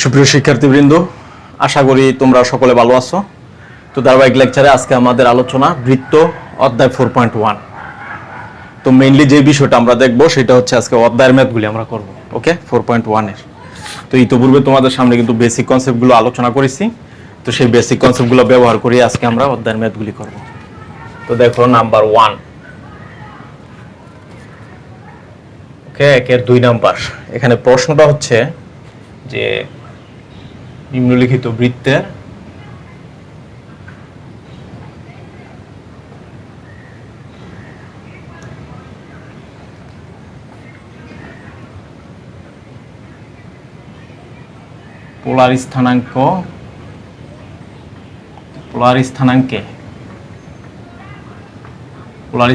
সুপ্রিয় শিক্ষার্থীবৃন্দ, আশা করি তোমরা সকলে ভালো আছো। তো ধারাবাহিক লেকচারে আজকে আমাদের আলোচনা বৃত্ত অধ্যায় 4.1। তো মেইনলি যে বিষয়টা আমরা দেখব সেটা হচ্ছে আজকে অধ্যায়ের ম্যাথগুলি আমরা করব। ওকে, 4.1 এর। তো ইতিপূর্বে তোমাদের সামনে কিন্তু বেসিক কনসেপ্টগুলো আলোচনা করেছি। তো সেই বেসিক কনসেপ্টগুলো ব্যবহার করে আজকে আমরা অধ্যায়ের ম্যাথগুলি করব। তো দেখো নাম্বার 1। ওকে, একের 2 নাম্বার। এখানে প্রশ্নটা হচ্ছে যে নিম্নলিখিত বৃত্তের পোলার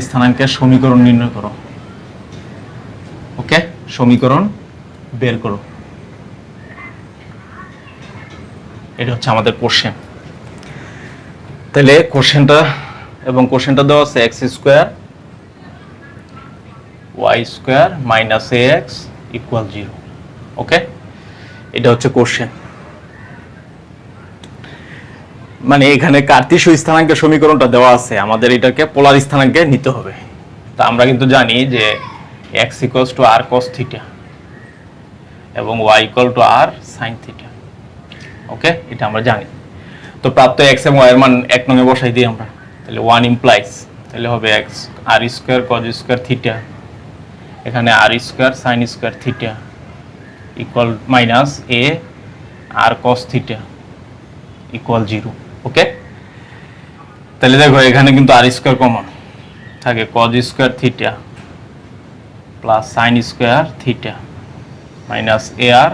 স্থানাঙ্কের সমীকরণ নির্ণয় করো। ওকে, সমীকরণ বের করো। এটা হচ্ছে আমাদের কোশ্চেন। তাহলে কোশ্চেনটা দেওয়া আছে x square y square minus ax equal 0। Okay, এটা হচ্ছে কোশ্চেন। মানে এখানে কার্তেশীয় স্থানাঙ্কের সমীকরণটা দেওয়া আছে, আমাদের এটাকে পোলার স্থানাঙ্কে নিতে হবে। তা আমরা কিন্তু জানি যে x equals to r cos theta এবং y equal to r sin theta. Okay, এটা আমরা জানি। তো প্রাপ্ত x এবং y এর মান 1 নং এ বসাই দিই আমরা। তাহলে 1 ইমপ্লাইজ তাহলে হবে x r square cos square theta, এখানে r square sin square theta equal minus a r cos theta equal 0। Okay, তাহলে দেখো এখানে কিন্তু r স্কয়ার কমন থাকে, cos square theta plus sin square theta minus ar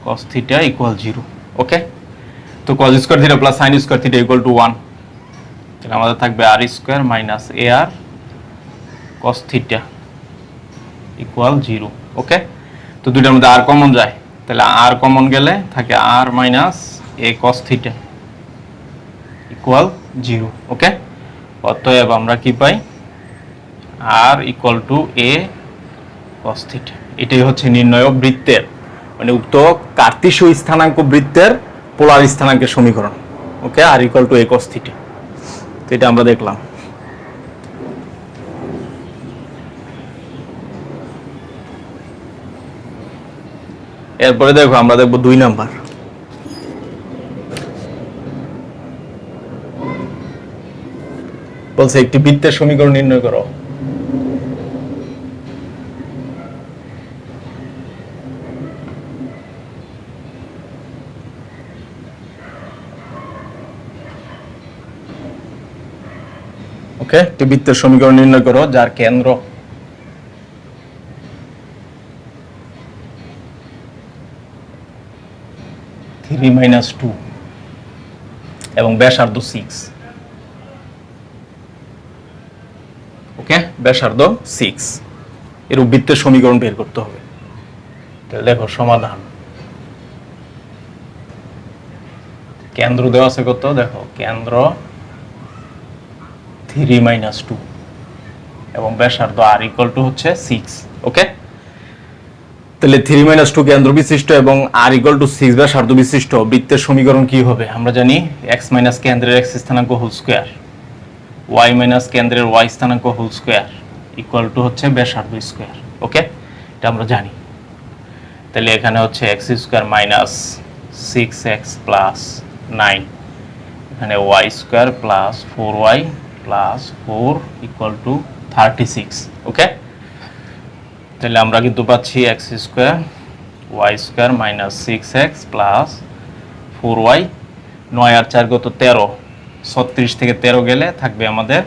cos theta equal 0। ওকে, তো cos square theta plus sin square theta equal to 1। তাহলে আমাদের থাকবে r square minus ar cos theta equal 0। ওকে, তো দুইটার মধ্যে r common যায়, তাহলে r কমন গেলে থাকে r minus a cos theta equal 0। ওকে, অতএব আমরা কি পাই? r equal to a cos theta. এটাই হচ্ছে নির্ণয় বৃত্তের, মানে উক্ত কার্তেশীয় স্থানাঙ্ক বৃত্তের পোলার স্থানাঙ্কের সমীকরণ। ওকে, r equal to a cos theta. তো এটা আমরা দেখলাম। এরপরে দেখো আমরা দেখব 2 নাম্বার। বলছে একটি বৃত্তের সমীকরণ নির্ণয় করো। ওকে, একটি বৃত্তের সমীকরণ নির্ণয় করো যার কেন্দ্র 3 - 2 এবং ব্যাসার্ধ 6। ওকে, ব্যাসার্ধ 6 এর বৃত্তের সমীকরণ বের করতে হবে। তাহলে দেখো সমাধান। কেন্দ্র দেওয়া আছে কত? দেখো কেন্দ্র 3 - 2 এবং ব্যাসার্ধ r ইকুয়াল টু হচ্ছে 6। ওকে, তাহলে 3 - 2 কেন্দ্র বিশিষ্ট এবং r ইকুয়াল টু 6 ব্যাসার্ধ বিশিষ্ট বৃত্তের সমীকরণ কি হবে? আমরা জানি x মাইনাস কেন্দ্রের x স্থানাঙ্ক হোল স্কয়ার y মাইনাস কেন্দ্রের y স্থানাঙ্ক হোল স্কয়ার ইকুয়াল টু হচ্ছে ব্যাসার্ধ স্কয়ার। ওকে, এটা আমরা জানি। তাহলে এখানে হচ্ছে x square minus 6x plus 9, এখানে y square plus 4y plus 4 equal to 36। ওকে, তাহলে আমরা কিন্তু পাচ্ছি x square y square minus 6x plus 4y, 9 আর 4 কত? 13, 36 থেকে 13 গেলে থাকবে আমাদের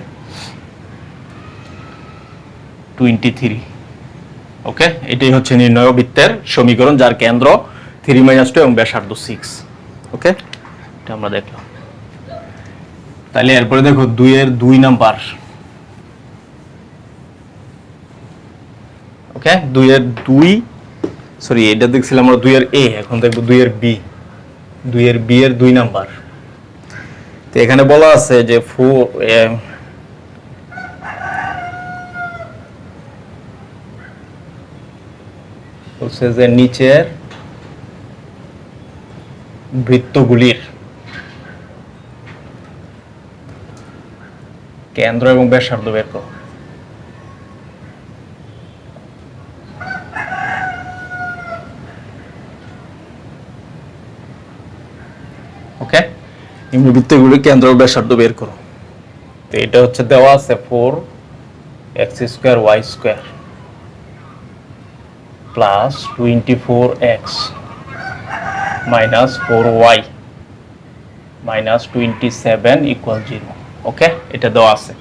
23। ওকে, এটাই হচ্ছে নির্ণয় বৃত্তের সমীকরণ যার কেন্দ্র 3 - 2 এবং ব্যাসার্ধ 6। ওকে, এটা আমরা দেখলাম। তাহলে এরপরে দেখো 2 এর 2 নাম্বার। ওকে, 2 এর 2, সরি এটা দেখছিলাম আমরা 2 এর a, এখন দেখব 2 এর b। 2 এর b এর 2 নাম্বার। তো এখানে বলা আছে যে বলছে যে নিচের বৃত্তগুলির কেন্দ্র এবং ব্যাসার্ধ বের করো। ওকে, নিম্ন বৃত্তগুলির কেন্দ্র ও ব্যাসার্ধ বের করো। তো এটা হচ্ছে দেওয়া আছে 4x² y² plus 24x minus 4y minus 27 equal 0। Okay, এটা দেওয়া আছে।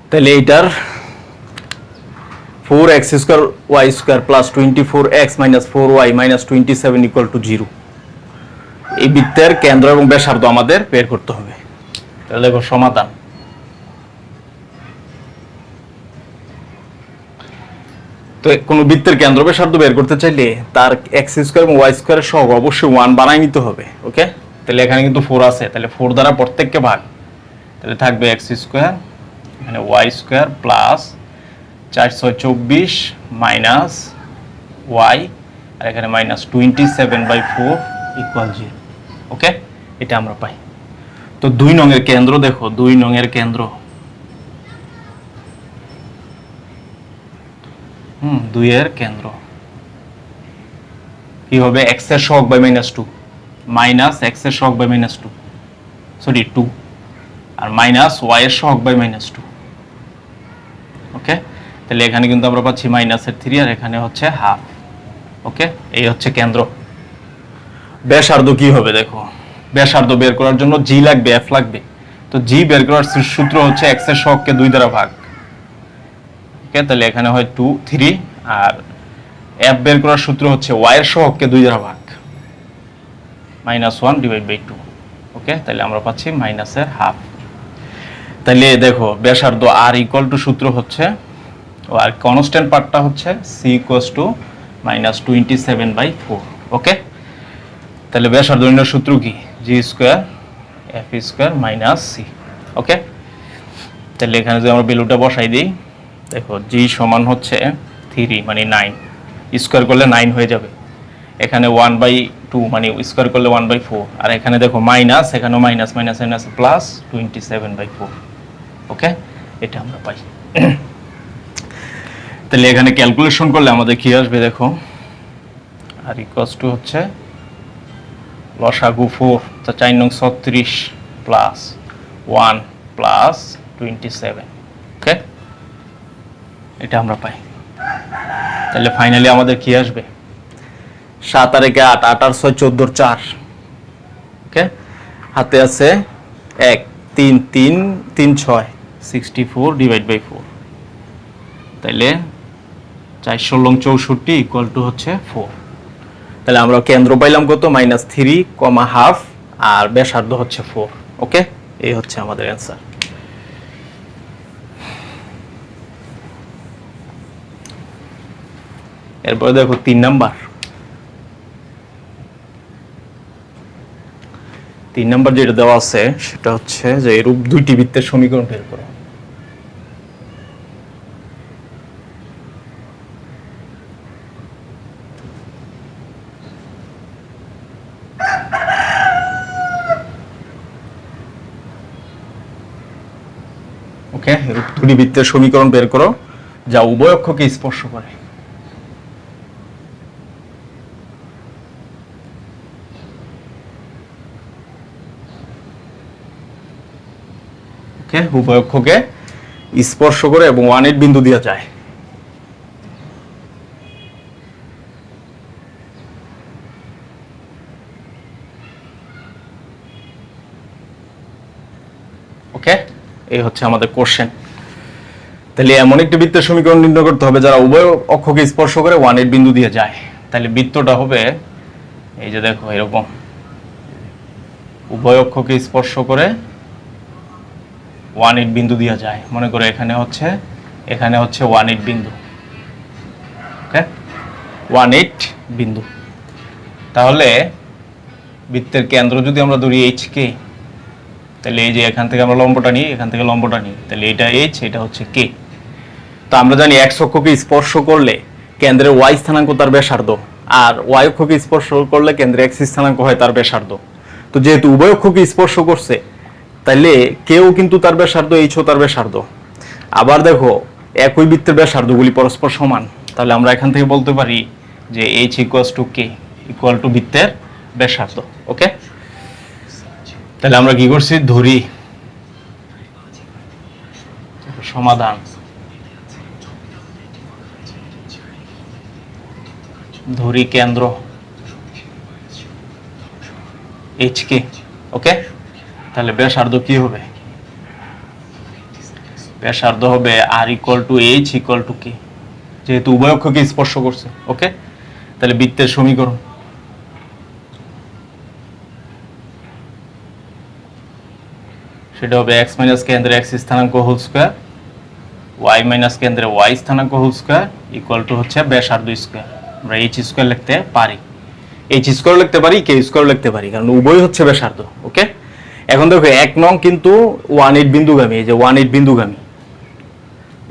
তাহলে এটার 4x² y² plus 24x minus 4y minus 27 equal to 0। এই বৃত্তের কেন্দ্র এবং ব্যাসার্ধ আমাদের বের করতে হবে। তাহলে দেখো সমাধান। তো কোন বৃত্তের কেন্দ্র ব্যাসার্ধ বের করতে চাইলে তার x² এবং y² এর সহগ অবশ্যই 1 বানাই নিতে হবে। ওকে, তাহলে এখানে কিন্তু 4 আছে, তাহলে 4 দ্বারা প্রত্যেককে ভাগ, তাহলে থাকবে x² এখানে y² প্লাস 424 মাইনাস y আর এখানে মাইনাস 27/4 ইকুয়াল 0। ওকে, এটা আমরা পাই। তো 2 নং এর কেন্দ্র দেখো, 2 নং এর কেন্দ্র 2 এর কেন্দ্র কি হবে? x এর সহগ বাই -2 মাইনাস x এর সহগ বাই -2 সরি 2 আর মাইনাস y এর সহগ বাই -2। ওকে, তাহলে এখানে কিন্তু আমরা পাচ্ছি মাইনাসের 3 আর এখানে হচ্ছে হাফ। ওকে, এই হচ্ছে কেন্দ্র। ব্যাসার্ধ কি হবে দেখো, ব্যাসার্ধ বের করার জন্য g লাগবে, f লাগবে। তো g বের করার সূত্র হচ্ছে x এর সহগকে 2 দ্বারা ভাগ। ওকে, তাহলে এখানে হয় 2 3 আর f বের করার সূত্র হচ্ছে y এর সহগকে 2 দ্বারা ভাগ -1/2। ওকে, তাহলে আমরা পাচ্ছি মাইনাসের হাফ। তাহলে দেখো ব্যাসার্ধ r ইকুয়াল টু সূত্র হচ্ছে আর কনস্ট্যান্ট পার্টটা হচ্ছে c -27/4। ওকে, তাহলে ব্যাসার্ধ নির্ণয়ের সূত্র কি? g² f² - c। ওকে, তাহলে এখানে যদি আমরা ভ্যালুটা বসাই দিই, দেখো g সমান হচ্ছে 3 মানে 9, স্কয়ার করলে 9 হয়ে যাবে। এখানে 1/2 মানে স্কয়ার করলে 1/4 আর এখানে দেখো মাইনাস, এখানেও মাইনাস মাইনাস মাইনাস প্লাস 27/4। ওকে, এটা আমরা পাই। তাহলে এখানে ক্যালকুলেশন করলে আমাদের কি আসবে দেখো, আর ইকুয়ালস টু হচ্ছে লসাগু 4 তো 4 নং 36 প্লাস 1 প্লাস 27। ওকে, এটা আমরা পাই। তাহলে ফাইনালি আমাদের কি আসবে? 7 আর 1 8, 8 আর 6 14 4। ওকে, হাতে আছে 1 3 3 3 6 64/4। তাহলে 4 16 64 ইকুয়াল টু হচ্ছে 4। তাহলে আমরা কেন্দ্র পাইলাম কত? -3, হাফ আর ব্যাসার্ধ হচ্ছে 4। ওকে, এই হচ্ছে আমাদের অ্যান্সার। এরপরে দেখো 3 নাম্বার। 3 নাম্বার যেটা দেওয়া আছে সেটা হচ্ছে যে এরূপ দুইটি বৃত্তের সমীকরণ বের করো। ওকে, এরূপ দুটি বৃত্তের সমীকরণ বের করো যা উভয় অক্ষকে স্পর্শ করে। ওকে, উভয় অক্ষকে স্পর্শ করে এবং 1 বিন্দু দেওয়া যায়। ওকে, এই হচ্ছে আমাদের কোশ্চেন। তাহলে এমন একটি বৃত্তের সমীকরণ নির্ণয় করতে হবে যারা উভয় অক্ষকে স্পর্শ করে 1 বিন্দু দিয়ে যায়। তাহলে বৃত্তটা হবে এই যে দেখো এরকম, উভয় অক্ষকে স্পর্শ করে 1 বিন্দু দিয়ে যায়। মনে করো এখানে হচ্ছে 1 বিন্দু। ওকে, 1 বিন্দু। তাহলে বৃত্তের কেন্দ্র যদি আমরা ধরি HK, তাহলে এই যে এখান থেকে আমরা লম্বটা নিই, এখান থেকে লম্বটা নিই, তাহলে এটা H, এটা হচ্ছে K। তো আমরা জানি x অক্ষকে স্পর্শ করলে কেন্দ্রের y স্থানাঙ্ক তার ব্যাসার্ধ, আর ওয়াই অক্ষকে স্পর্শ করলে কেন্দ্রে এক্স স্থানাঙ্ক হয় তার ব্যাসার্ধ। তো যেহেতু উভয় অক্ষকে স্পর্শ করছে, তাইলে কেউ কিন্তু তার ব্যাসার্ধ, এইচও তার ব্যাসার্ধ। আবার দেখো একই বৃত্তের ব্যাসার্ধগুলি পরস্পর সমান, তাহলে আমরা এখান থেকে বলতে পারি যে H equals to K equal to বৃত্তের ব্যাসার্ধ। ওকে, তাহলে আমরা কি করছি, ধরি সমাধান, ধরি কেন্দ্র এইচ কে। ওকে, তাহলে ব্যাসার্ধ কি হবে, ব্যাসার্ধ হবে আর equal to H equal to K, যেহেতু উভয় অক্ষকে স্পর্শ করছে। ওকে, তাহলে বৃত্তের সমীকরণ, সেটা হবে এক্স মাইনাস কেন্দ্রে এক্স স্থানাঙ্ক হোল স্কয়ার, ওয়াই মাইনাস কেন্দ্রে ওয়াই স্থানাঙ্ক হোল স্কয়ার ইকুয়াল টু হচ্ছে ব্যাসার্ধ স্কয়ার। আমরা এইচ স্কয়ার লিখতে পারি, এইচ স্কয়ার লিখতে পারি, কে স্কয়ার লিখতে পারি, কারণ উভয় হচ্ছে ব্যাসার্ধ। ওকে, এখন দেখো 1 নং কিন্তু 18 বিন্দুগামী, এই যে 18 বিন্দুগামী।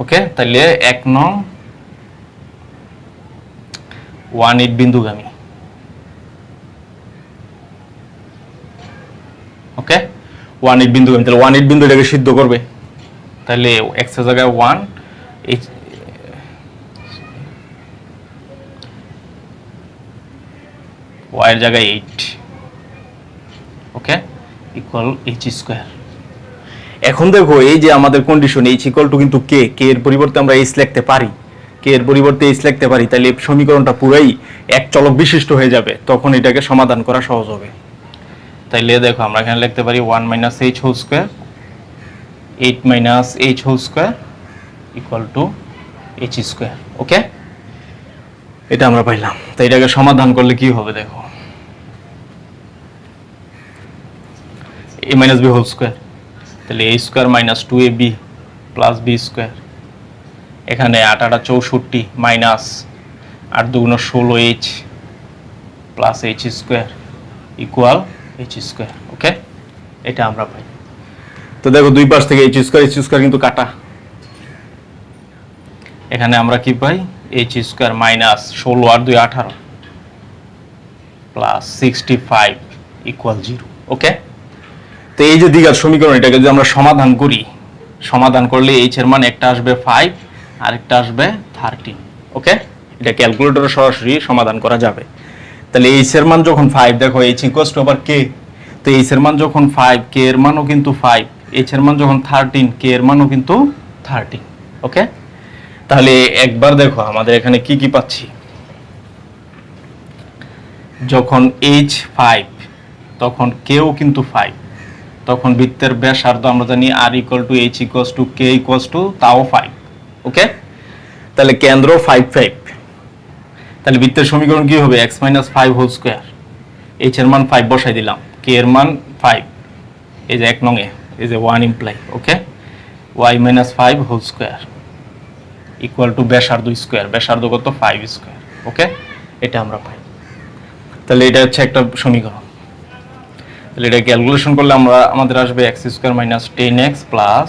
ওকে, তাহলে 1 নং 18 বিন্দুগামী। ওকে, 18 বিন্দুগামী, তাহলে 18 বিন্দু এটাকে সিদ্ধ করবে, তাহলে x এর জায়গায় 1, y এর জায়গায় 8। ওকে, ইকুয়াল এইচ স্কয়ার। এখন দেখো এই যে আমাদের কন্ডিশন এইচ ইকুয়াল টু কিন্তু কে, কে এর পরিবর্তে আমরা এইচ লিখতে পারি, কে এর পরিবর্তে এইচ লিখতে পারি, তাহলে এই সমীকরণটা পুরাই এক চলক বিশিষ্ট হয়ে যাবে, তখন এটাকে সমাধান করা সহজ হবে। তাইলে দেখো আমরা এখানে লিখতে পারি 1 minus H whole square, 8 minus H whole square equal to H square. Okay, এটা আমরা পাইলাম। তো এটাকে সমাধান করলে কি হবে দেখো, a minus B whole square, তাহলে a square minus 2ab plus b square, এখানে 8 8 64 minus 8 2 16h plus h square equal h square. Okay, এটা আমরা পাই। তো দেখো দুই পাশ থেকে h স্কয়ার কিন্তু কাটা, এখানে আমরা কি পাই, h স্কয়ার মাইনাস 16 আর 2 18 প্লাস 65 ইকুয়াল 0। ওকে, তো এই যে দ্বিঘাত সমীকরণ, এটাকে যদি আমরা সমাধান করি, সমাধান করলে h এর মান একটা আসবে 5 আর একটা আসবে 13। ওকে, এটা ক্যালকুলেটরে সরাসরি সমাধান করা যাবে। তাহলে h এর মান যখন 5, দেখো h ইকুয়ালস টু আবার k, তো h এর মান যখন 5, k এর মানও কিন্তু 5, h এর মান যখন 13, k এর মানও কিন্তু 13। ওকে, তাহলে একবার দেখো আমাদের এখানে কি কি পাচ্ছি, যখন h 5 তখন k ও কিন্তু 5, তখন বৃত্তের ব্যাসার্ধ আমরা জানি r equal to h equals to k equals to তাও 5। ওকে, তাহলে কেন্দ্র 5 5, তাহলে বৃত্তের সমীকরণ কি হবে, x minus 5 whole square, h এর মান 5 বসাই দিলাম, k এর মান 5, এই যে 1 নং এ এই যে 1 imply. Okay, y minus 5 whole square equal to ব্যাসার্ধ স্কয়ার, ব্যাসার্ধ কত 5 স্কয়ার। ওকে, এটা আমরা পাই। তাহলে এটা হচ্ছে একটা সমীকরণ। তাহলে এটা ক্যালকুলেশন করলে আমাদের আসবে x square minus 10x plus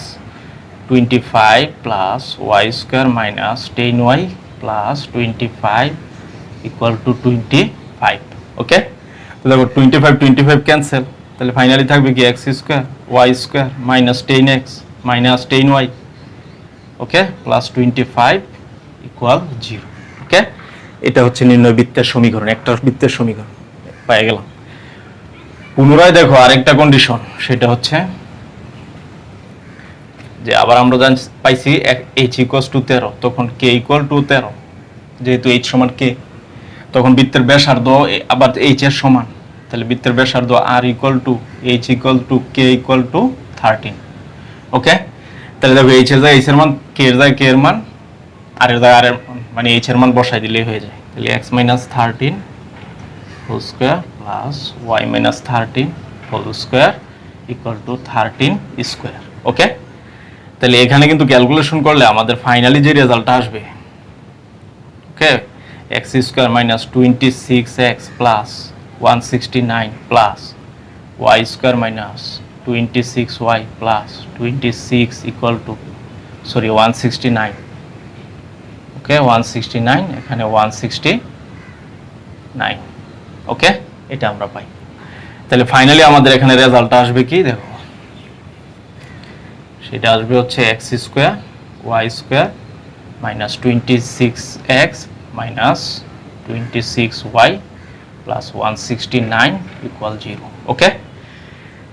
25 plus y square minus 10y plus 25 equal two 25। ওকে, তো দেখো 25 ক্যান্সেল, তাহলে ফাইনালি থাকবে কি x square y square minus 10x minus 10y, ওকে, প্লাস 25 ইকুয়াল 0। ওকে, এটা হচ্ছে নির্ণয় বৃত্তের সমীকরণ, একটা বৃত্তের সমীকরণ পেয়ে গেলাম। পুনরায় দেখো আরেকটা কন্ডিশন, সেটা হচ্ছে যে আবার আমরা পাইছি h ইকুয়ালস টু 13, তখন k ইকুয়াল টু 13, যেহেতু h সমান k, তখন বৃত্তের ব্যাসার্ধ আবার h এর সমান, তাহলে বৃত্তের ব্যাসার্ধ r equal to h equal to k equal to 13। ওকে, তাহলে দেখো h এর জায়গায় h এর মান, k এর জায়গায় k এর মান, r এর জায়গায় r এর মানে h এর মান বসাই দিলেই হয়ে যায়। তাহলে x minus 13 whole square plus y minus 13 whole square equal to 13 square. Okay, তাহলে এখানে কিন্তু ক্যালকুলেশন করলে আমাদের ফাইনালি যে রেজাল্টটা আসবে, ওকে, x square minus 26x plus 169 plus y square minus 26y plus 26 equal to 169। ওকে, 169, এখানে 169 9। ওকে, এটা আমরা পাই। তাহলে ফাইনালি আমাদের এখানে রেজাল্টটা আসবে কি দেখো, সেটা আসবে হচ্ছে x square y square minus 26x minus 26y plus 169 equal 0। Okay,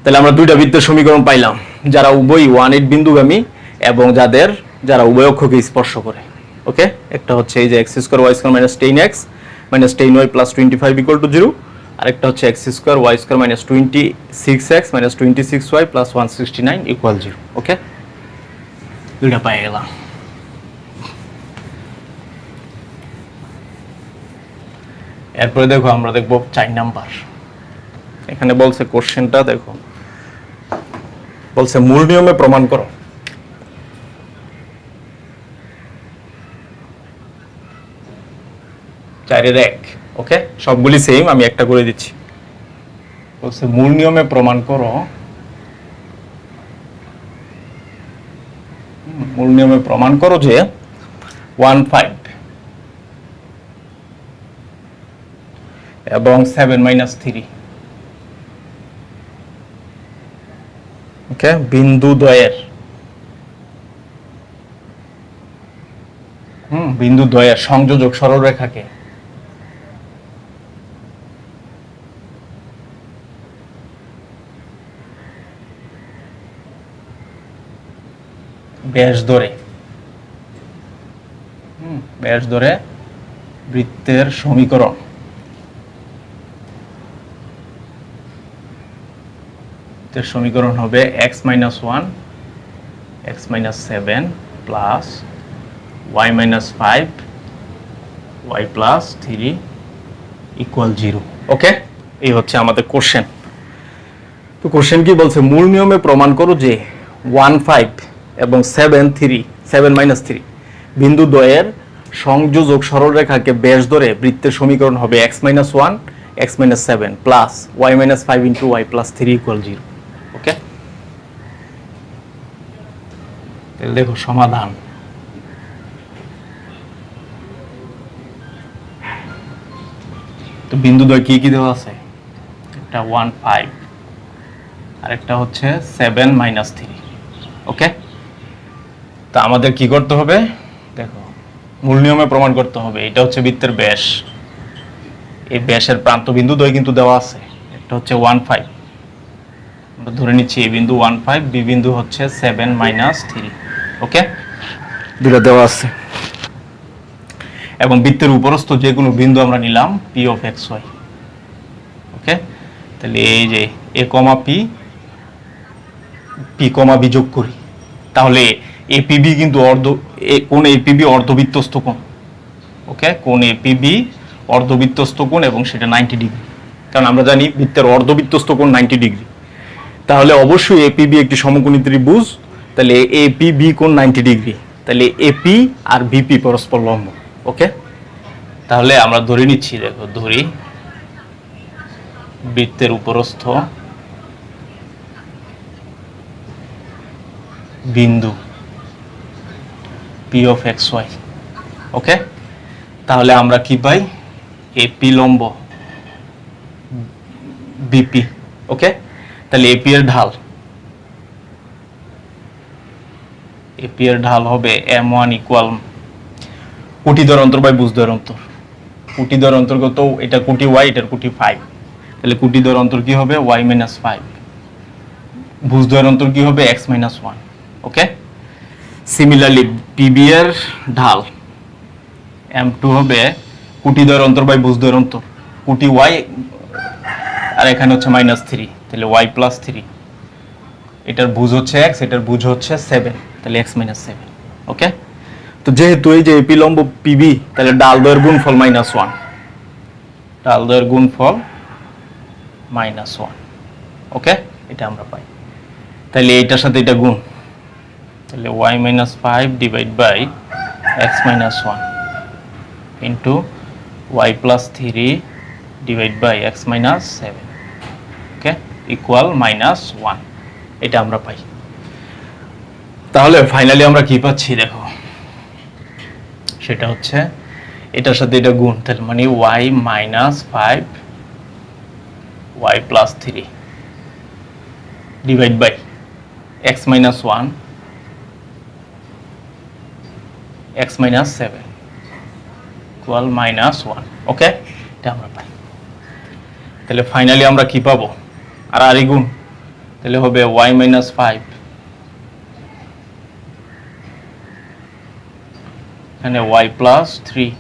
তাহলে আমরা দুইটা বৃত্তের সমীকরণ পাইলাম, যারা উভয়ই 1/8 বিন্দুগামী এবং যারা উভয় অক্ষকে স্পর্শ করে। ওকে, একটা হচ্ছে এই যে x square y square minus 10x minus 10y plus 25 equal to 0, আরেকটা হচ্ছে x square y square minus 26x minus 26y plus 169 equal 0। Okay, দুইটা পাই গেলাম। এরপরে দেখো আমরা দেখবো 4 নাম্বার। এখানে বলছে কোশ্চেনটা দেখো, বলছে মূল নিয়মে প্রমাণ করো। চারের এক। ওকে, সবগুলি সেম, আমি একটা করে দিচ্ছি। বলছে মূল নিয়মে প্রমাণ করো, মূল নিয়মে প্রমাণ করো যে 1/5 এবং 7-3 ওকে বিন্দু দ্বয়ের সংযোজক সরলরেখাকে ব্যাস ধরে বৃত্তের সমীকরণ হবে x - 1 x - 7 plus y - 5 y plus 3 equal 0। Okay, এই হচ্ছে আমাদের কোশ্চেন। তো কোশ্চেন কি বলছে, মূল নিয়মে প্রমাণ করো যে 1/5 এবং 7 - 3 বিন্দু দ্বয়ের সংযোজক সরলরেখাকে ব্যাস ধরে বৃত্তের সমীকরণ হবে x - 1 x - 7 plus y - 5 into y plus 3 equal 0। Okay, তাহলে দেখো সমাধান। তো বিন্দু দ্বয় কি কি দেওয়া আছে, একটা 1/5 আর একটা হচ্ছে 7 - 3। ওকে, তা আমাদের কি করতে হবে দেখো, মূল নিয়মে প্রমাণ করতে হবে। এটা হচ্ছে বৃত্তের ব্যাস, এই ব্যাসের প্রান্ত বিন্দু দ্বয় কিন্তু দেওয়া আছে, একটা হচ্ছে 1/5, আমরা ধরে নিচ্ছি এই বিন্দু 1/5, বি বিন্দু হচ্ছে 7 - 3। ওকে, দুটো দেওয়া আছে এবং বৃত্তের উপরস্থ যে কোনো বিন্দু আমরা নিলাম পি অফ এক্স ওয়াই। ওকে, তাহলে এই যে এ কমা পি, পি কমা বি যোগ করি, তাহলে এপিবি কিন্তু কোণ এপিবি অর্ধবৃত্তস্থ কোণ। ওকে, কোণ এপিবি অর্ধবৃত্তস্থ কোণ এবং সেটা 90 ডিগ্রি, কারণ আমরা জানি বৃত্তের অর্ধবৃত্তস্থ কোণ 90 ডিগ্রি। তাহলে অবশ্যই এপিবি একটি সমকোণী ত্রিভুজ, তাহলে এপিবি কোণ 90 ডিগ্রি, তাহলে এপি আর বিপি পরস্পর লম্ব। ওকে, তাহলে আমরা ধরে নিচ্ছি, দেখো ধরি বৃত্তের উপরস্থ বিন্দু পি অফ এক্স ওয়াই। ওকে, তাহলে আমরা কি পাই, এপি লম্ব বিপি। ওকে, তাহলে এপি এর ঢাল হবে m1 ইকুয়াল কোটি দ্বয়ের অন্তর বাই ভুজ দ্বয়ের অন্তর। কোটি দ্বয়ের অন্তর্গত এটা কোটি y, এটার কোটি 5, তাহলে কোটি দ্বয়ের অন্তর কি হবে y - 5, ভুজ দ্বয়ের অন্তর কি হবে x - 1। ওকে, সিমিলারলি পিবি এর ঢাল m2 হবে কোটি দ্বয়ের অন্তর বাই ভুজ দ্বয়ের অন্তর, কোটি y আর এখানে হচ্ছে -3, তাহলে y plus 3, এটার ভুজ হচ্ছে x, এটার ভুজ হচ্ছে 7, তাহলে x - 7। ওকে, তো যেহেতু এই যে এপি লম্ব পিবি, তাহলে ডাল দ্বয়ের গুণফল -1, ডাল দ্বয়ের গুণফল -1। ওকে, এটা আমরা পাই, তাহলে এইটার সাথে এটা গুণ, তাহলে y - 5 divide by x - 1 into y plus 3 divide by x - 7। Okay, equal -1, এটা আমরা পাই। তাহলে ফাইনালি আমরা কি পাচ্ছি দেখো, সেটা হচ্ছে এটার সাথে এটা গুণ, তাহলে মানে y minus 5 y plus 3 divide by x minus 1 x minus 7 equal minus 1। Okay, এটা আমরা পাই। তাহলে ফাইনালি আমরা কি পাবো? আর গুণ, তাহলে হবে y মাইনাস 5, এখানে y প্লাস 3,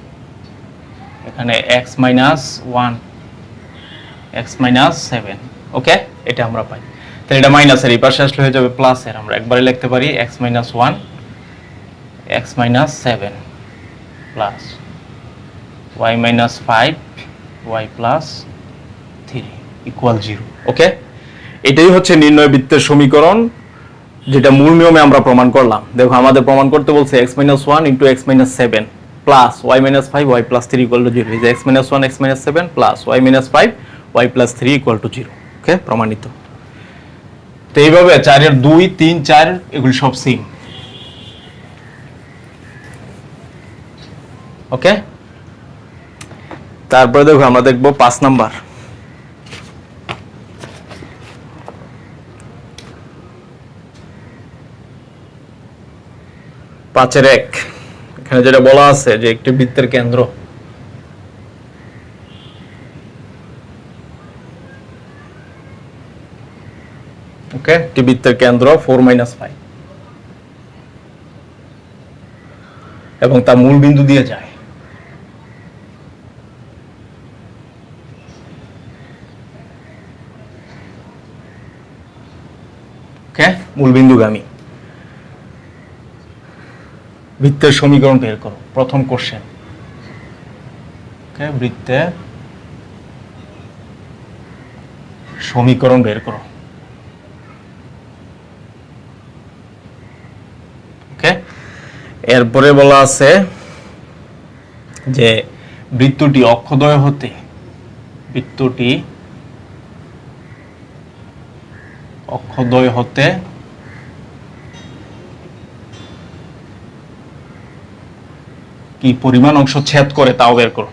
এখানে x মাইনাস 1 x মাইনাস 7। ওকে, এটা আমরা পাই। তাহলে এটা মাইনাসের এই পাশে আসলে হয়ে যাবে প্লাসের, আমরা একবারে লিখতে পারি x minus 1 x minus 7 plus y minus 5 y plus 3 equal 0। ওকে, এটাই হচ্ছে নির্ণয় বৃত্তের সমীকরণ, যেটা মূল নিয়মে আমরা প্রমাণ করলাম। দেখো আমাদের প্রমাণ করতে বলছে x minus 1 into x minus 7 plus y minus 5 y plus 3 equal to 0। এই যে x minus 1 x minus 7 plus y minus 5 y plus 3 equal to 0। ওকে, প্রমাণিত। তো এইভাবে 4 এর 2 3 4 এগুলি সব সেম। ওকে, তারপরে দেখো আমরা দেখবো 5 নাম্বার। পাঁচের 1, এখানে যেটা বলা আছে যে একটি বৃত্তের কেন্দ্র, ওকে, একটি বৃত্তের কেন্দ্র 4 মাইনাস 5 এবং তার মূল বিন্দু দিয়ে যায়। ওকে, মূল বিন্দুগামী বৃত্তের সমীকরণ বের করো। প্রথম কোশ্চেন। ওকে, বৃত্তের সমীকরণ বের করো। ওকে, এরপরে বলা আছে যে বৃত্তটি অক্ষদ্বয় হতে কি পরিমাণ অংশ ছেদ করে তাও বের করো।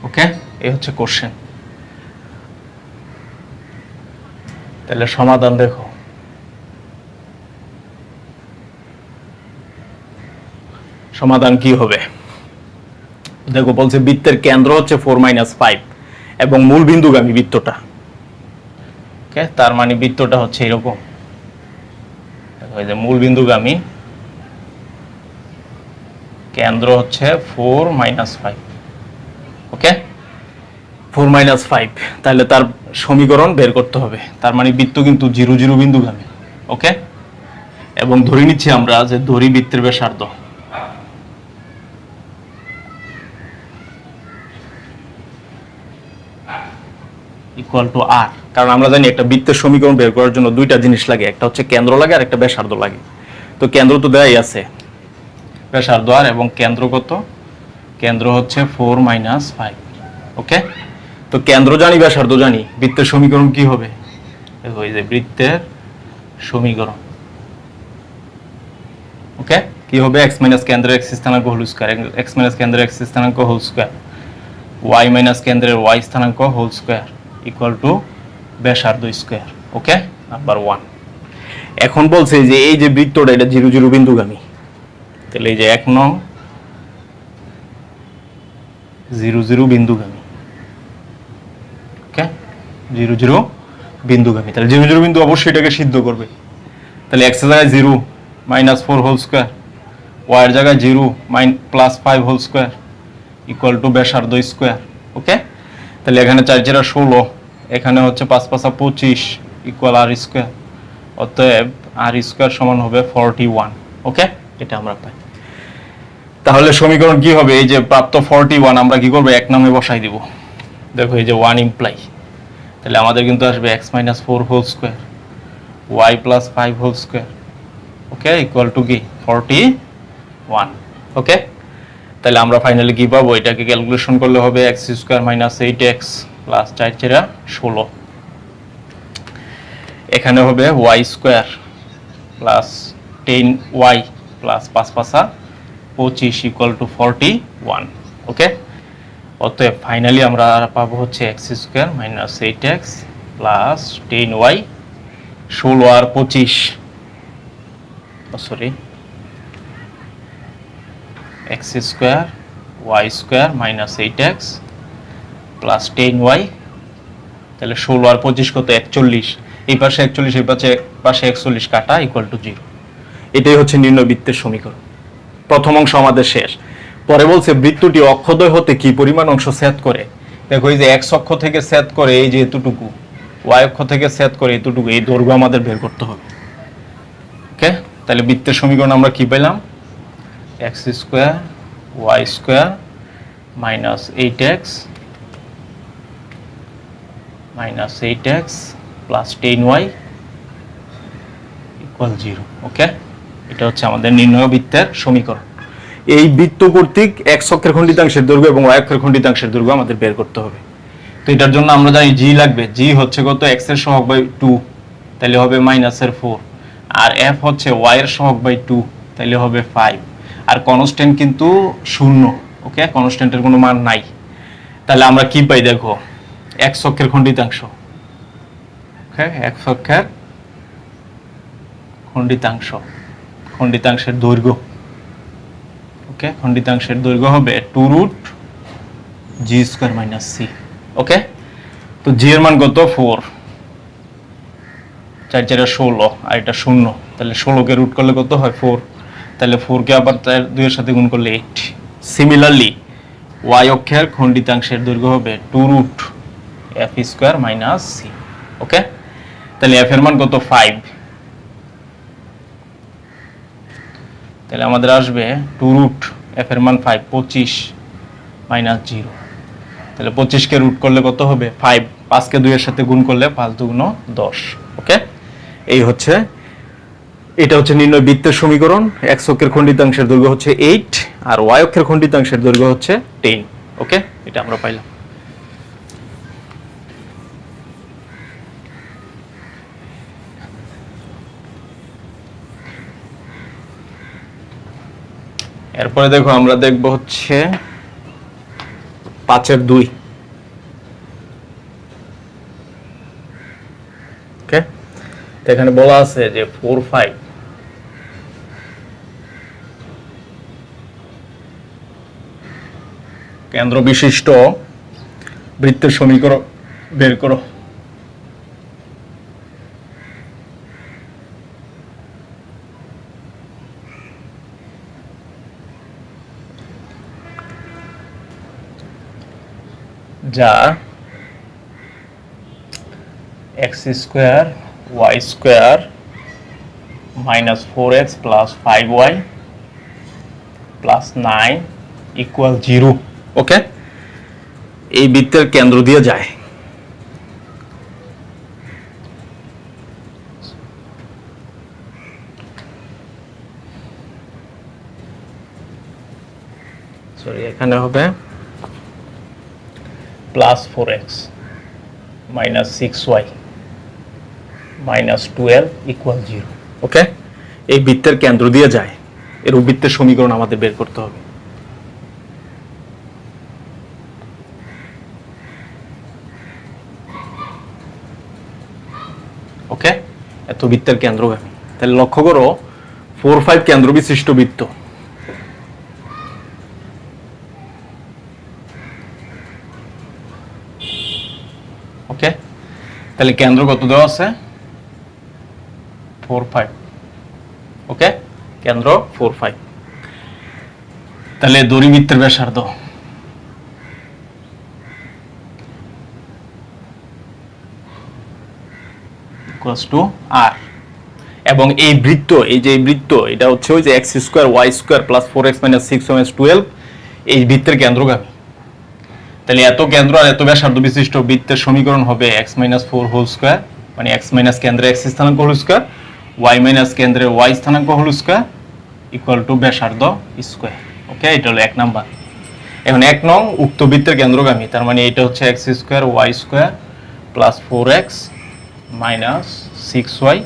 ওকে, এই হচ্ছে কোশ্চেন। তাহলে সমাধান দেখো। সমাধান কি হবে? দেখো বলছে বৃত্তের কেন্দ্র হচ্ছে 4 মাইনাস 5 এবং মূল বিন্দুগামী বৃত্তটা। ওকে, তার মানে বৃত্তটা হচ্ছে এরকম। দেখো এই যে মূল বিন্দুগামী, কেন্দ্র হচ্ছে 4 মাইনাস 5। ওকে, 4 মাইনাস 5, তাহলে তার সমীকরণ বের করতে হবে। তার মানে বৃত্ত কিন্তু 0 0 বিন্দুগামী। ওকে, এবং ধরে নিচ্ছি আমরা যে দড়ি বৃত্তের ব্যাসার্ধ ইকুয়াল টু r, কারণ আমরা জানি একটা বৃত্তের সমীকরণ বের করার জন্য দুইটা জিনিস লাগে, একটা হচ্ছে কেন্দ্র লাগে আর একটা ব্যাসার্ধ লাগে। তো কেন্দ্র তো দেয়াই আছে, ব্যাসার্ধ r, এবং কেন্দ্র কত? কেন্দ্র হচ্ছে 4 মাইনাস 5। ওকে, তো কেন্দ্র জানি ব্যাসার্ধ জানি, বৃত্তের সমীকরণ কি হবে? দেখো এই যে বৃত্তের সমীকরণ। ওকে, কি হবে? x মাইনাস কেন্দ্রের x স্থানাঙ্ক হোল স্কয়ার, x মাইনাস কেন্দ্রের x স্থানাঙ্ক হোল স্কয়ার, y মাইনাস কেন্দ্রের y স্থানাঙ্ক হোল স্কয়ার ইকুয়াল টু ব্যাসার্ধ স্কয়ার। ওকে, নাম্বার 1। এখন বলছে যে এই যে বৃত্তটা এটা 0 0 বিন্দুগামী, তাহলে এই যে 1 নং 0 0 বিন্দুগামী। ওকে, 0 0 বিন্দুগামী, তাহলে 0 0 বিন্দু অবশ্যই এটাকে সিদ্ধ করবে। তাহলে x এর জায়গায় 0 মাইনাস 4 হোল স্কয়ার, y এর জায়গায় 0 plus 5 whole square equal to ব্যাসার্ধ স্কয়ার। ওকে, তাহলে এখানে 4 4 16, এখানে হচ্ছে 5 5 25 ইকুয়াল r স্কয়ার। অতএব r স্কয়ার সমান হবে 41। ওকে, এটা আমরা পাই। তাহলে সমীকরণ কি হবে? এই যে প্রাপ্ত 41 আমরা কি করব? এক নামে বসাই দিব। দেখো এই যে 1 ইমপ্লাই, তাহলে আমাদের কিন্তু আসবে x minus 4 whole square y plus 5 whole square. Okay, equal to কি? 41। ওকে, তাহলে আমরা ফাইনালি কি পাবো, এটাকে ক্যালকুলেশন করলে হবে x square minus 8x plus 4 4 16। এখানে হবে y square plus 10y plus 5 5 25 equal to 41। Okay, অতএব ফাইনালি আমরা পাবো হচ্ছে x square minus 8x plus 10y 16 আর 25, sorry x square y square minus 8x plus 10y, তাহলে 16 আর 25 কত 41, এই পাশে 41 এই পাশে 41 কাটা ইকুয়াল টু 0। এটাই হচ্ছে নির্ণয় বৃত্তের সমীকরণ। প্রথম অংশ আমাদের শেষ। পরে বলছে বৃত্তটি অক্ষদ্বয় হতে কি পরিমাণ অংশ ছেদ করে। দেখো এই যে এক্স অক্ষ থেকে ছেদ করে এই যে এতটুকু, ওয়াই অক্ষ থেকে ছেদ করে এতটুকু, এই দৈর্ঘ্য আমাদের বের করতে হবে। ওকে, তাহলে বৃত্তের সমীকরণ আমরা কি পেলাম, x square y square minus 8x plus 10y equal 0। Okay, এটা হচ্ছে আমাদের নির্ণয় বৃত্তের সমীকরণ। এই বৃত্ত কর্তৃক এক্স অক্ষের খণ্ডিতাংশের দৈর্ঘ্য এবং ওয়াই অক্ষের খণ্ডিতাংশের দৈর্ঘ্য আমাদের বের করতে হবে। তো এটার জন্য আমরা জানি জি লাগবে, জি হচ্ছে কত এক্স এর সহগ বাই 2, তাহলে হবে মাইনাসের 4, আর এফ হচ্ছে ওয়াই এর সহগ বাই 2, তাহলে হবে 5, আর কনস্ট্যান্ট কিন্তু 0। ওকে, কনস্ট্যান্টের কোনো মান নাই। তাহলে আমরা কি পাই দেখো, এক্স অক্ষের খণ্ডিতাংশ, ওকে এক্স অক্ষের খণ্ডিতাংশের দৈর্ঘ্য, ওকে খণ্ডিতাংশের দৈর্ঘ্য হবে 2 root G square minus C. ওকে, তো জি এর মান কত 4, 4 4 16, আর এটা 0, তাহলে 16 কে রুট করলে কত হয় 4, তাহলে 4 কে আবার 2 এর সাথে গুণ করলে 8। সিমিলারলি ওয়াই অক্ষের খণ্ডিতাংশের দৈর্ঘ্য হবে 2 root F square minus C. Okay, তাহলে এফ এর মান কত 5, তাহলে আমাদের আসবে 2 রুট এফ এর মান 5, 25 মাইনাস 0, তাহলে 25 কে রুট করলে কত হবে 5, 5 কে 2 এর সাথে গুণ করলে 5 2 10। ওকে, এই হচ্ছে, এটা হচ্ছে নির্ণয় বৃত্তের সমীকরণ। এক্স অক্ষের খণ্ডিতাংশের দৈর্ঘ্য হচ্ছে 8 আর ওয়াই অক্ষের খণ্ডিতাংশের দৈর্ঘ্য হচ্ছে 10। ওকে, এটা আমরা পাইলাম। এরপরে দেখো আমরা দেখব হচ্ছে 5 এর 2। ওকে, তো এখানে বলা আছে যে 4 5 কেন্দ্র বিশিষ্ট বৃত্তের সমীকরণ বের করো। যা x square y square minus 4x plus 5y plus 9 equal 0। Okay, এই বৃত্তের কেন্দ্র দিয়ে যায়। সরি, এখানে হবে plus 4x minus 6y minus 12 equal 0। Okay, এই বৃত্তের কেন্দ্র দিয়ে যায়, এর বৃত্তের সমীকরণ আমাদের বের করতে হবে। ওকে, এত বৃত্তের কেন্দ্রগামী, তাহলে লক্ষ্য করো 4 5 কেন্দ্র বিশিষ্ট বৃত্ত। ওকে, তাহলে কেন্দ্র কত দেওয়া আছে 4 5। ওকে, কেন্দ্র 4 5, তাহলে দড়িবৃত্তের ব্যাসার্ধ ইকুয়ালস টু আর, এবং এই বৃত্ত, এই যে বৃত্ত, এটা হচ্ছে ওই যে x square y square plus 4x minus 6y minus 12, এই বৃত্তের কেন্দ্রগামী। তাহলে এত কেন্দ্র আর এত ব্যাসার্ধ বিশিষ্ট বৃত্তের সমীকরণ হবে x মাইনাস 4 হোল স্কোয়ার, মানে x মাইনাস কেন্দ্রে x স্থানাঙ্ক হোল স্কোয়ার, y মাইনাস কেন্দ্রে y স্থানাঙ্ক হোল স্কোয়ার ইকুয়াল টু ব্যাসার্ধ স্কোয়ার। ওকে, এটা হলো 1 নাম্বার। এখন 1 নং উক্ত বৃত্তের কেন্দ্রগামী, তার মানে এটা হচ্ছে x square y square plus 4x minus 6y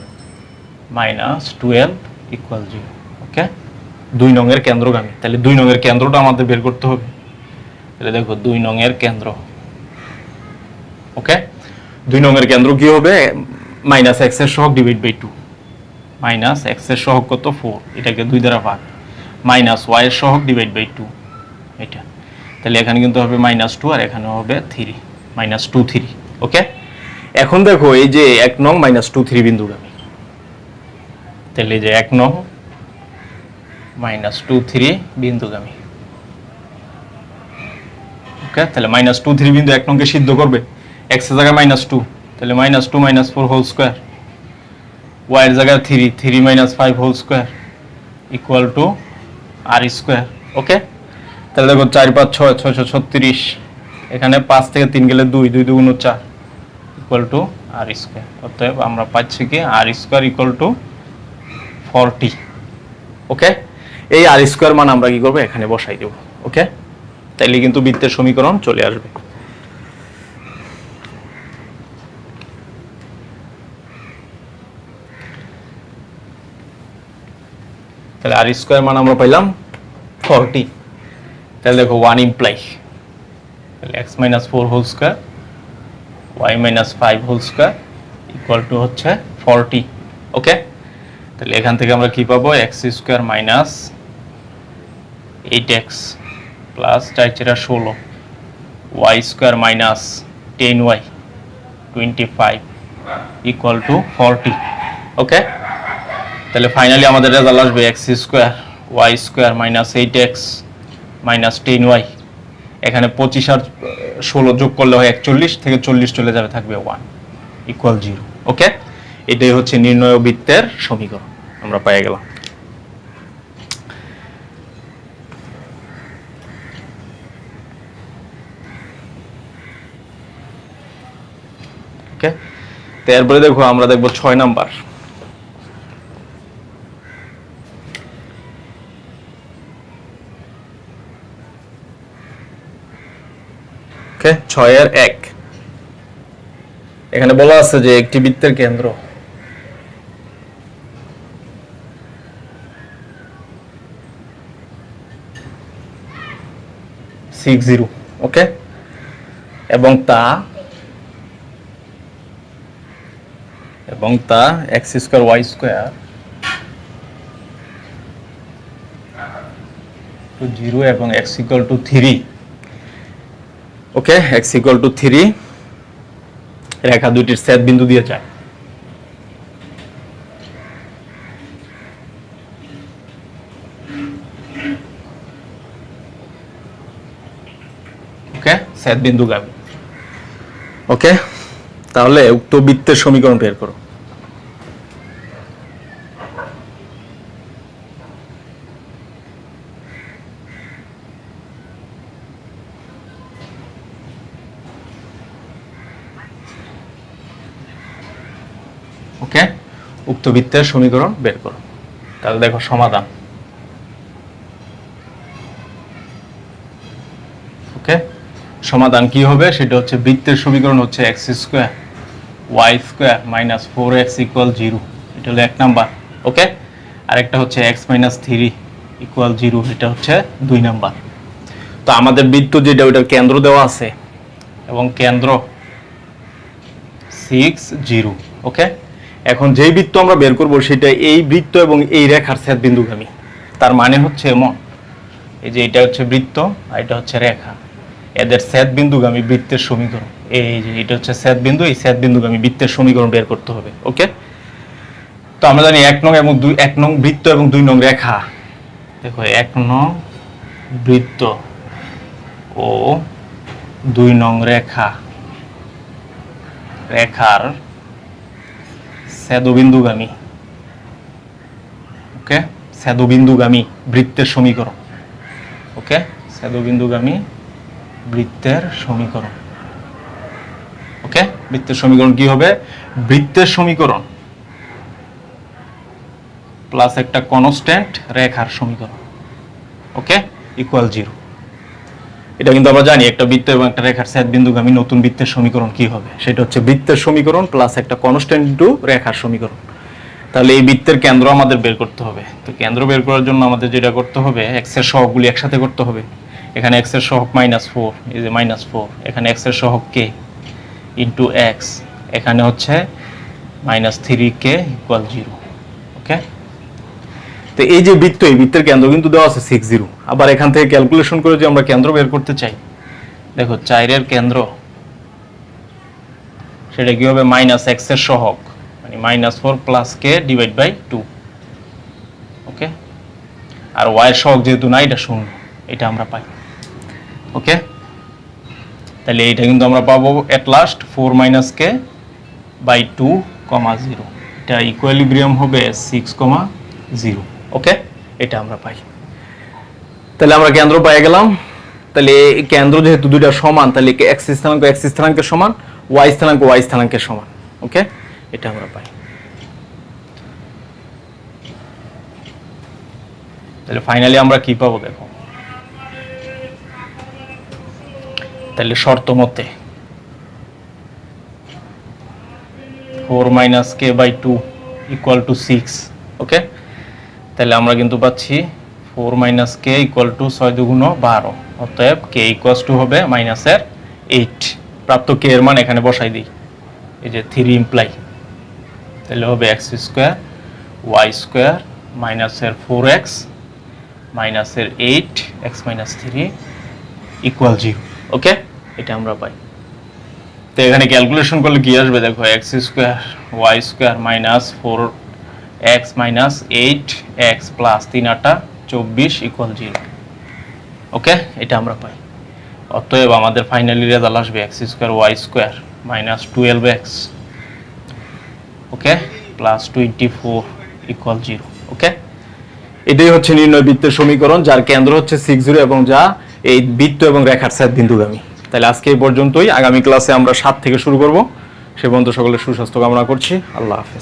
minus 12 equal 0। ওকে, 2 নং এর কেন্দ্রগামী। তাহলে 2 নং এর কেন্দ্রটা আমাদের বের করতে হবে। তাহলে দেখো 2 নং এর কেন্দ্র। ওকে, 2 নং এর কেন্দ্র কি হবে? মাইনাস x এর সহগ ডিভাইড বাই 2, মাইনাস x এর সহগ কত 4, এটাকে 2 দ্বারা ভাগ, মাইনাস y এর সহগ ডিভাইড বাই 2 এটা। তাহলে এখানে কিন্তু হবে -2 আর এখানে হবে 3, -2 3। ওকে, এখন দেখো এই যে 1 নং -2 3 বিন্দুগামী, তাহলে এই যে 1 নং -2 3 বিন্দুগামী। ওকে, তাহলে -2 3 বিন্দু 1 নংকে সিদ্ধ করবে। x এর জায়গায় -2, তাহলে -2 4 হোল স্কয়ার, y এর জায়গায় 3 3 5 whole square equal to r square. Okay, তাহলে দেখো 4 5 6 636, এখানে 5 থেকে 3 গেলে 2 2 2 গুণ 4 ইকুয়াল টু r স্কয়ার। অতএব আমরা পাচ্ছি কি r স্কয়ার ইকুয়াল টু 40। ওকে, এই r স্কয়ার মান আমরা কি করব? এখানে বসাই দেব। ওকে, তাইলে কিন্তু বৃত্তের সমীকরণ চলে আসবে। তাহলে r স্কয়ার মান আমরা পাইলাম 40। তাহলে দেখো 1 ইমপ্লাই, তাহলে x 4 whole square y 5 whole square equal to হচ্ছে 40। ওকে, তাহলে এখান থেকে আমরা কি পাবো? x square minus 8x plus 4 4 16 y square minus 10y 25 equal two 40। ওকে, তাহলে ফাইনালি আমাদের রেজাল্ট আসবে x square y square minus 8x minus 10y, এখানে 25 আর 16 যোগ করলে হয় 41, থেকে 40 চলে যাবে, থাকবে 1 ইকুয়াল 0। ওকে, এটাই হচ্ছে নির্ণয় বৃত্তের সমীকরণ, আমরা পেয়ে গেলাম। ওকে, তো এরপরে দেখো আমরা দেখবো 6 নাম্বার। ওকে, 6 এর 1, এখানে বলা আছে যে একটি বৃত্তের কেন্দ্র ওকে, এবং তা x স্কয়ার y স্কয়ার 0 এবং x equal to 3। Okay, x equal to 3 রেখা দুইটির ছেদ বিন্দু দিয়ে যায়। ওকে, ছেদ বিন্দুগামী। ওকে, তাহলে উক্ত বৃত্তের সমীকরণ বের করো। ওকে, উক্ত বৃত্তের সমীকরণ বের করো। তাহলে দেখো সমাধান। ওকে, সমাধান কি হবে? সেটা হচ্ছে বৃত্তের সমীকরণ হচ্ছে x square y square minus 4x equal 0, এটা হলো 1 নাম্বার। ওকে, আর একটা হচ্ছে x মাইনাস 3 ইকুয়াল 0, এটা হচ্ছে 2 নাম্বার। তো আমাদের বৃত্ত যেটা, ওইটার কেন্দ্র দেওয়া আছে এবং কেন্দ্র 6 0। ওকে, এখন যেই বৃত্ত আমরা বের করব সেটা এই বৃত্ত এবং এই রেখার ছেদ বিন্দুগামী। তার মানে হচ্ছে এমন, এই যে এটা হচ্ছে বৃত্ত আর এটা হচ্ছে রেখা, এদের ছেদ বিন্দুগামী বৃত্তের সমীকরণ। এই যে এটা হচ্ছে ছেদ বিন্দু, এই ছেদ বিন্দুগামী বৃত্তের সমীকরণ বের করতে হবে। ওকে, তো আমরা জানি 1 নং এবং 1 নং বৃত্ত এবং 2 নং রেখা। দেখো 1 নং বৃত্ত ও 2 নং রেখার ছেদবিন্দুগামী। ওকে, ছেদবিন্দুগামী বৃত্তের সমীকরণ। ওকে, ছেদবিন্দুগামী বৃত্তের সমীকরণ। ওকে, বৃত্তের সমীকরণ কি হবে? বৃত্তের সমীকরণ প্লাস একটা কনস্ট্যান্ট রেখার সমীকরণ। ওকে, ইকুয়াল 0। এটা কিন্তু আমরা জানি একটা বৃত্ত এবং একটা রেখার ছেদ বিন্দুগামী নতুন বৃত্তের সমীকরণ কি হবে, সেটা হচ্ছে বৃত্তের সমীকরণ প্লাস একটা কনস্ট্যান্ট ইনটু রেখার সমীকরণ। তাহলে এই বৃত্তের কেন্দ্র আমাদের বের করতে হবে। তো কেন্দ্র বের করার জন্য আমাদের যেটা করতে হবে, এক্স এর সহগগুলি একসাথে করতে হবে। এখানে এক্স এর সহগ -4, এই যে -4, এখানে এক্স এর সহগ কে ইনটু এক্স, এখানে হচ্ছে -3k ইকুয়াল 0। ওকে, তো এই যে বৃত্ত, এই বৃত্তের কেন্দ্র কিন্তু দেওয়া আছে 60। আবার এখান থেকে ক্যালকুলেশন করে যে আমরা কেন্দ্র বের করতে চাই, দেখো 4 এর কেন্দ্র সেটা কি হবে, -x এর সহগ মানে -4 + k / 2। ওকে, আর y এর সহগ যেহেতু না, এটা 0, এটা আমরা পাই। ওকে, তাহলে এইটা কিন্তু আমরা পাবো এট লাস্ট 4 - k / 2, 0। এটা ইকুইলিব্রিয়াম হবে 6, 0। ওকে, এটা আমরা পাই। তাহলে আমরা কেন্দ্র পেয়ে গেলাম। তাহলে এই কেন্দ্র যেহেতু দুইটা সমান, তাহলে x স্থানাঙ্কের সমান, y স্থানাঙ্কের সমান। ওকে, এটা আমরা পাই। তাহলে ফাইনালি আমরা কি পাবো দেখো, তাহলে শর্ত মতে 4 - k / 2 = 6। ওকে, তাহলে আমরা কিন্তু পাচ্ছি 4 - k = 6 × 2 = 12। অতএব k = হবে -8। প্রাপ্ত k এর মান এখানে বসাই দিই, এই যে 3 ইমপ্লাই, তাহলে হবে x² y² -4x -8 x - 3 = 0। Okay, এটা আমরা পাই। তো এখানে ক্যালকুলেশন করলে কি আসবে দেখো, x² y² -4x -8x + 3 × 8 = 24 = 0। Okay, এটা আমরা পাই। অতএব আমাদের ফাইনালি রেজাল্ট আসবে x² y² -12x ওকে +24 = 0। ওকে, এটাই হচ্ছে নির্ণয় বৃত্তের সমীকরণ, যার কেন্দ্র হচ্ছে 60 এবং যা এই বৃত্ত এবং রেখার ছেদ বিন্দুগামী। তাহলে আজকে এই পর্যন্তই। আগামী ক্লাসে আমরা 7 থেকে শুরু করব। সে পর্যন্ত সকলের সুস্বাস্থ্য কামনা করছি। আল্লাহ হাফেজ।